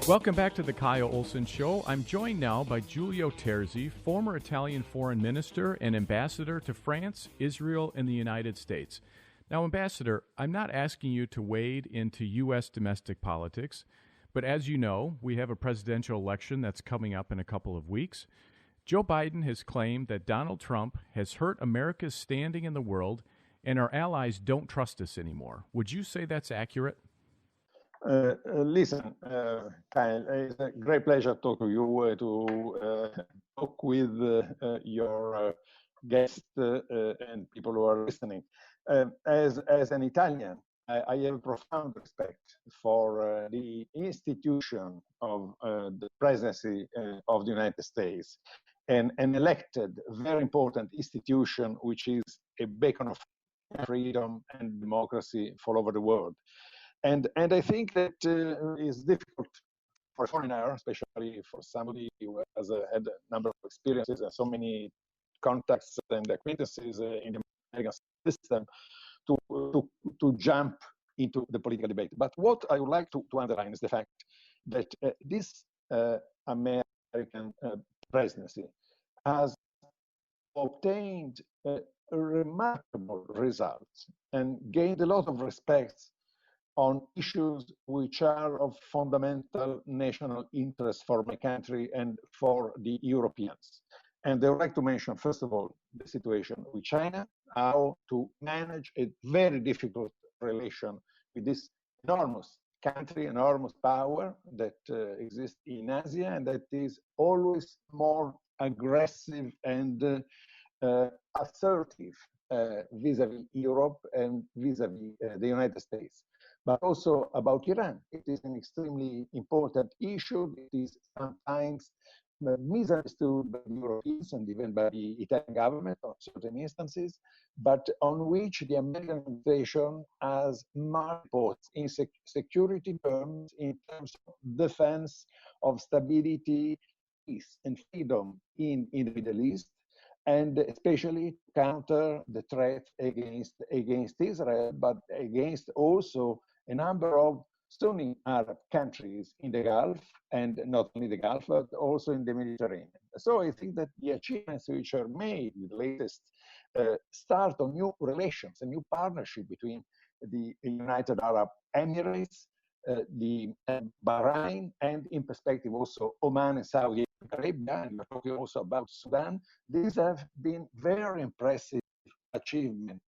Welcome back to the Kyle Olson Show. I'm joined now by Giulio Terzi, former Italian foreign minister and ambassador to France, Israel, and the United States. Now, Ambassador, I'm not asking you to wade into U.S. domestic politics, but as you know, we have a presidential election that's coming up in a couple of weeks. Joe Biden has claimed that Donald Trump has hurt America's standing in the world and our allies don't trust us anymore. Would you say that's accurate? Listen, Kyle, it's a great pleasure to talk to you, to talk with your guests and people who are listening. As an Italian, I have a profound respect for the institution of the presidency of the United States, and an elected, very important institution, which is a beacon of freedom and democracy all over the world. And I think that is difficult for a foreigner, especially for somebody who has had a number of experiences and so many contacts and acquaintances in the American system, to jump into the political debate. But what I would like to underline is the fact that this American presidency has obtained remarkable results and gained a lot of respect on issues which are of fundamental national interest for my country and for the Europeans. And I would like to mention, first of all, the situation with China, how to manage a very difficult relation with this enormous country, enormous power that exists in Asia and that is always more aggressive and assertive vis-a-vis Europe and vis-a-vis the United States. But also about Iran. It is an extremely important issue. It is sometimes misunderstood by the Europeans and even by the Italian government on certain instances, but on which the American administration has marked in security terms, in terms of defense, of stability, peace, and freedom in the Middle East, and especially counter the threat against Israel, but against also a number of Sunni Arab countries in the Gulf, and not only the Gulf, but also in the Mediterranean. So I think that the achievements which are made with the latest start of new relations, a new partnership between the United Arab Emirates, the Bahrain, and in perspective also Oman and Saudi Arabia, and we're talking also about Sudan. These have been very impressive achievements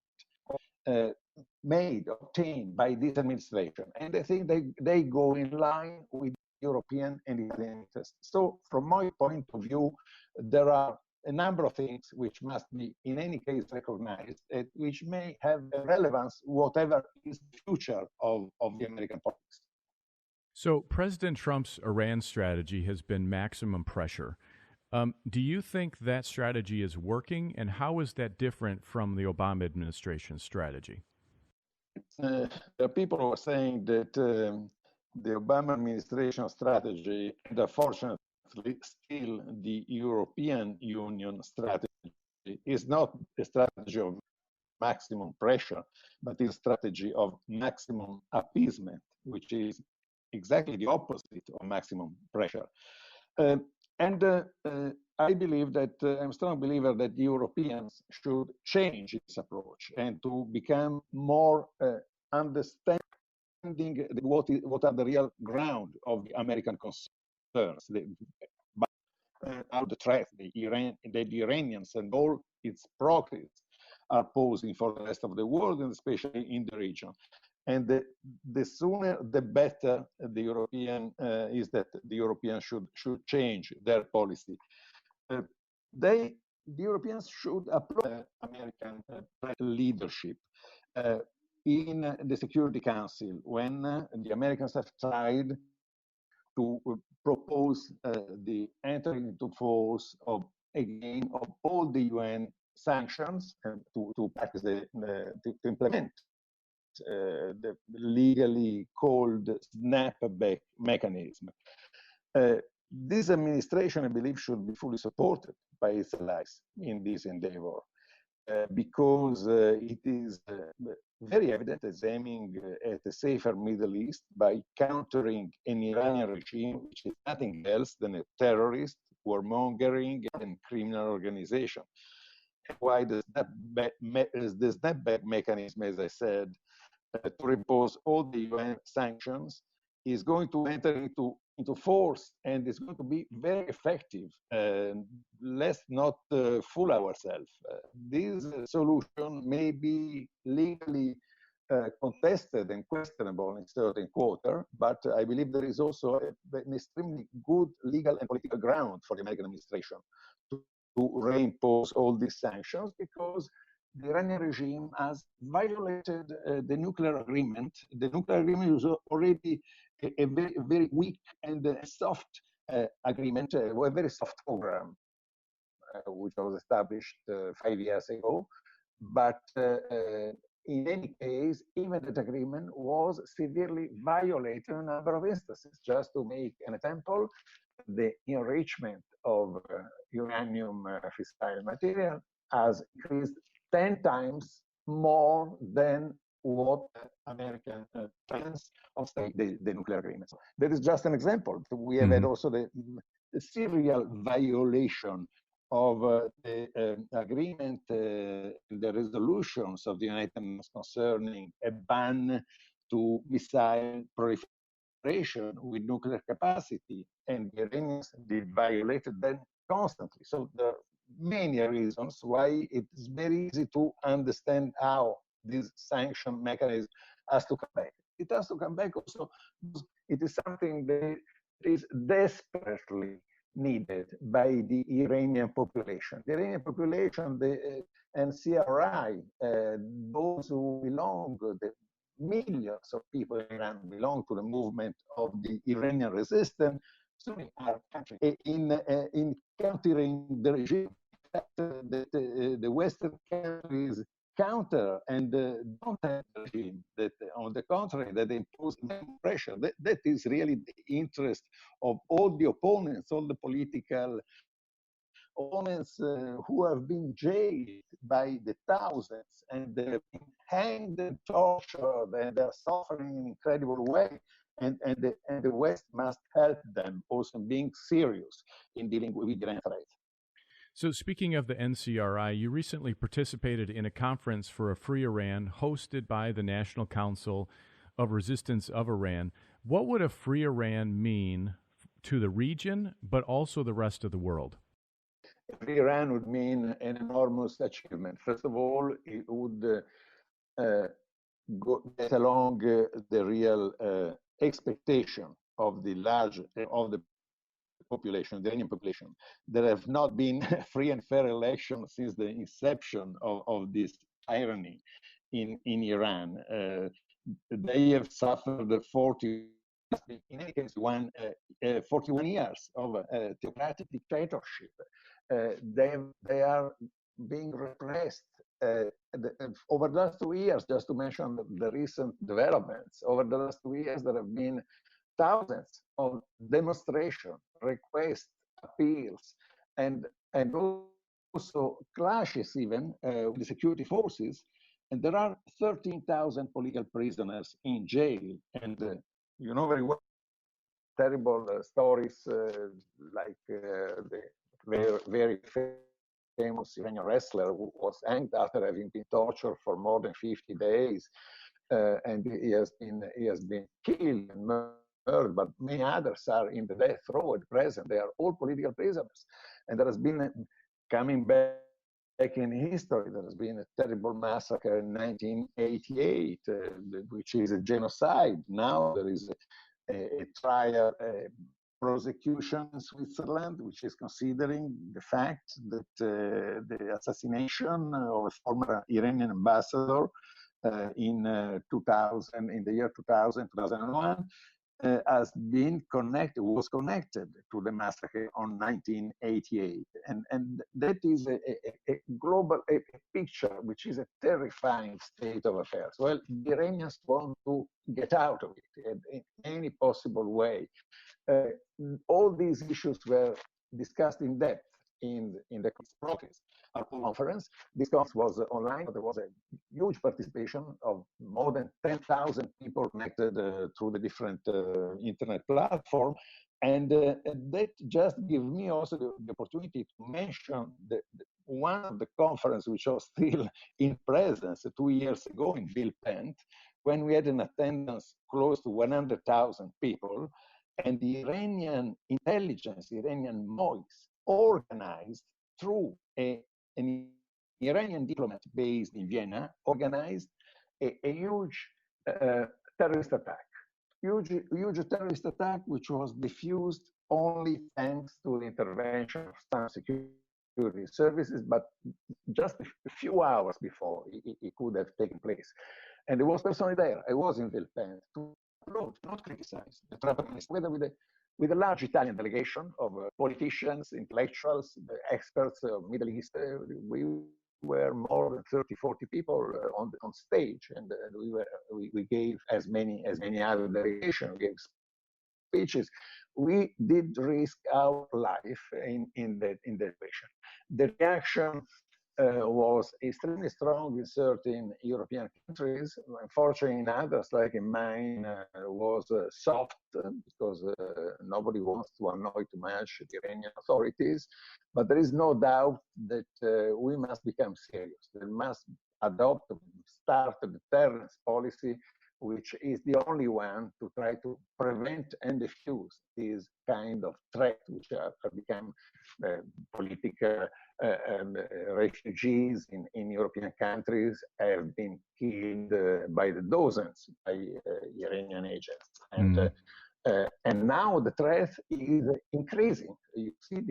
obtained by this administration. And I think they go in line with European and Italian interests. So from my point of view, there are a number of things which must be in any case recognized, which may have relevance whatever is the future of the American politics. So President Trump's Iran strategy has been maximum pressure. Do you think that strategy is working, and how is that different from the Obama administration's strategy? There are people who are saying that the Obama administration strategy, and unfortunately still the European Union strategy, is not a strategy of maximum pressure, but is a strategy of maximum appeasement, which is exactly the opposite of maximum pressure. I believe that I'm a strong believer that the Europeans should change its approach and to become more understanding what are the real ground of the American concerns, how the threat the Iranians and all its proxies are posing for the rest of the world, and especially in the region. And the sooner, the better the European is that the Europeans should change their policy. The Europeans should applaud American leadership in the Security Council when the Americans have tried to propose the entering into force of all the UN sanctions and to practice to implement the legally called snapback mechanism. This administration, I believe, should be fully supported by its allies in this endeavor. because it is very evident as aiming at a safer Middle East by countering an Iranian regime which is nothing else than a terrorist, warmongering, and criminal organization. Why the snapback mechanism, as I said, to impose all the UN sanctions is going to enter into force and is going to be very effective. Let's not fool ourselves. This solution may be legally contested and questionable in certain quarter, but I believe there is also an extremely good legal and political ground for the American administration to reimpose all these sanctions, because the Iranian regime has violated the nuclear agreement. The nuclear agreement was already a very, very weak and soft agreement, a very soft program, which was established 5 years ago. But in any case, even that agreement was severely violated in a number of instances. Just to make an example, the enrichment of uranium fissile material has increased 10 times more than what American plans of the nuclear agreement. So that is just an example. We have had also the serial violation of the agreement, the resolutions of the United Nations concerning a ban to missile proliferation with nuclear capacity, and the Iranians did violated them constantly. So there are many reasons why it is very easy to understand how this sanction mechanism has to come back. It has to come back also because it is something that is desperately needed by the Iranian population. The Iranian population, the NCRI, those who belong, the millions of people in Iran belong to the movement of the Iranian resistance, Sunni Arab country, in countering the regime. That the Western countries counter and don't have the regime, that on the contrary, that impose pressure. That is really the interest of all the opponents, all the political opponents who have been jailed by the thousands and been hanged and tortured, and they're suffering in an incredible way. And the West must help them also being serious in dealing with the Iran threat. So speaking of the NCRI, you recently participated in a conference for a free Iran hosted by the National Council of Resistance of Iran. What would a free Iran mean to the region, but also the rest of the world? Free Iran would mean an enormous achievement. First of all, it would get along the real expectation of the population, the Iranian population. There have not been free and fair elections since the inception of this tyranny in Iran. They have suffered 40, in any case, 41 years of theocratic dictatorship. They are being repressed over the last 2 years, just to mention the recent developments. Over the last 2 years, there have been thousands of demonstrations, requests, appeals, and also clashes even with the security forces. And there are 13,000 political prisoners in jail. And you know very well terrible stories like the very famous Iranian wrestler who was hanged after having been tortured for more than 50 days. And he has been killed and murdered, but many others are in the death row at present. They are all political prisoners. And there has been, coming back in history, there has been a terrible massacre in 1988, which is a genocide. Now there is a trial, prosecution in Switzerland, which is considering the fact that the assassination of a former Iranian ambassador in the year 2001, was connected to the massacre on 1988. And that is a global picture, which is a terrifying state of affairs. Well, the Iranians want to get out of it in any possible way. All these issues were discussed in depth in the protest conference. This conference was online. There was a huge participation of more than 10,000 people connected through the different internet platform. And that just gave me also the opportunity to mention one of the conference which was still in presence 2 years ago in Villepinte, when we had an attendance close to 100,000 people, and the Iranian intelligence, Iranian MOIS, organized through an Iranian diplomat based in Vienna, organized a huge terrorist attack. Huge terrorist attack, which was diffused only thanks to the intervention of some security services, but just a few hours before it could have taken place. And I was personally there. I was in Villepinte to applaud, not criticize the Trump administration, with a large Italian delegation of politicians, intellectuals, experts of Middle East. We were more than 30, 40 people on stage, and we gave as many other delegations. We gave speeches. We did risk our life in that situation. The reaction was extremely strong in certain European countries. Unfortunately, in others, like in mine, was soft because nobody wants to annoy too much the Iranian authorities. But there is no doubt that we must become serious. We must start a deterrence policy, which is the only one to try to prevent and diffuse these kind of threats, which have become political refugees in European countries, have been killed by the dozens by Iranian agents. And now the threat is increasing. You see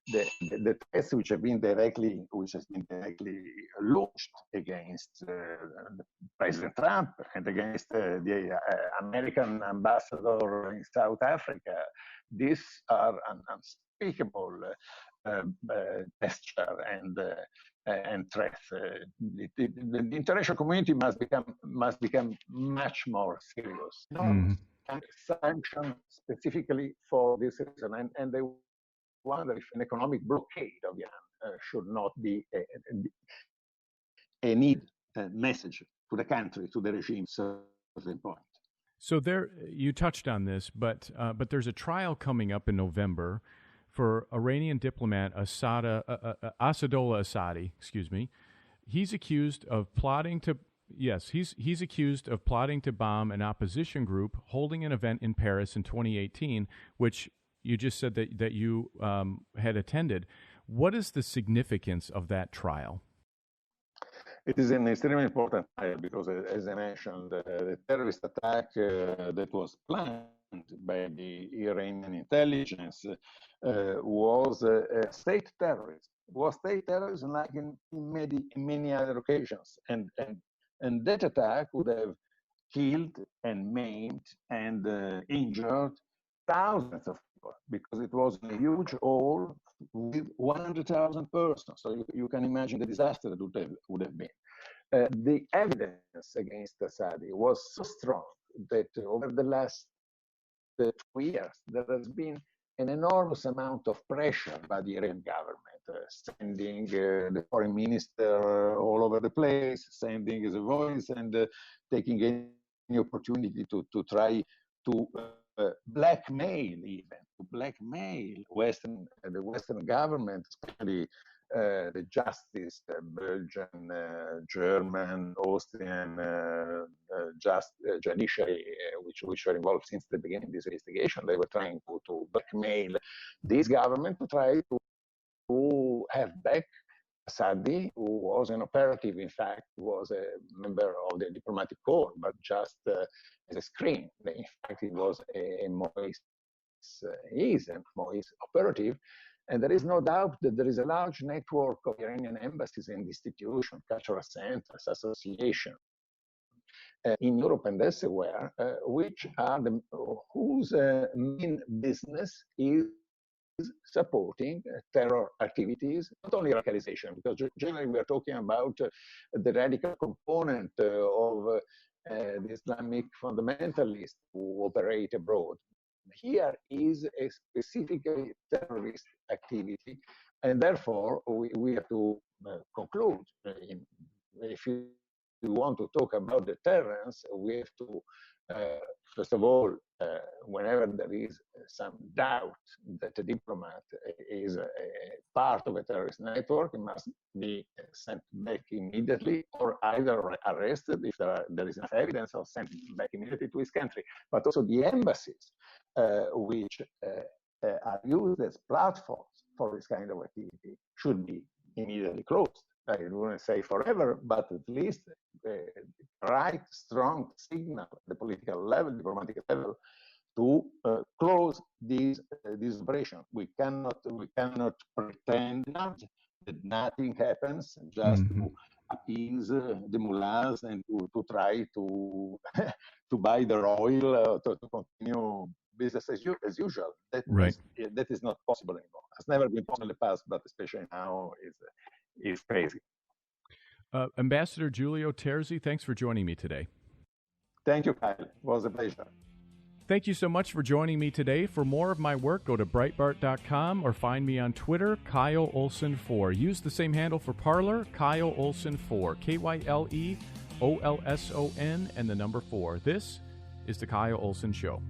the threats which has been directly launched against President Trump and against the American ambassador in South Africa. These are unspeakable gesture and threats. The international community must become much more serious. Sanction specifically for this reason, and they wonder if an economic blockade of Iran should not be a need message to the country, to the regime, at a certain point. So there, you touched on this, but there's a trial coming up in November for Iranian diplomat Asadollah Assadi. Excuse me. He's accused of plotting to. Yes, he's accused of plotting to bomb an opposition group holding an event in Paris in 2018, which you just said that you had attended. What is the significance of that trial? It is an extremely important trial because, as I mentioned, the terrorist attack that was planned by the Iranian intelligence was state terrorism. Was state terrorism like in many other occasions, and that attack would have killed and maimed and injured thousands of people because it was a huge hall with 100,000 persons. So you can imagine the disaster that would have been. The evidence against Assadi was so strong that over the last 2 years, there has been an enormous amount of pressure by the Iranian government, sending the foreign minister all over the place, sending his voice, and taking any opportunity to try to blackmail the Western government, especially the justice, Belgian, German, Austrian judiciary, which were involved since the beginning of this investigation. They were trying to blackmail this government to try to have back Assadi, who was an operative, in fact, was a member of the diplomatic corps, but just as a screen. In fact, he was a MOIS operative. And there is no doubt that there is a large network of Iranian embassies and institutions, cultural centers, associations in Europe and elsewhere, which are whose main business is supporting terror activities, not only radicalization, because generally we are talking about the radical component of the Islamic fundamentalists who operate abroad. Here is a specifically terrorist activity And therefore, we have to conclude. If you want to talk about deterrence, we have to, first of all, whenever there is some doubt that a diplomat is a part of a terrorist network, it must be sent back immediately, or either arrested if there is enough evidence, or sent back immediately to his country. But also the embassies, which are used as platforms for this kind of activity, should be immediately closed. I wouldn't say forever, but at least right strong signal at the political level, diplomatic level, to close this operation. We cannot pretend that nothing happens just to appease the mullahs and to try to to buy their oil, to continue business as usual. That is not possible anymore. It's never been possible in the past, but especially now is crazy. Ambassador Giulio Terzi, thanks for joining me today. Thank you, Kyle. It was a pleasure. Thank you so much for joining me today. For more of my work, go to Breitbart.com or find me on Twitter, Kyle Olson 4. Use the same handle for Parler, Kyle Olson 4, KYLEOLSON and the number 4. This is the Kyle Olson Show.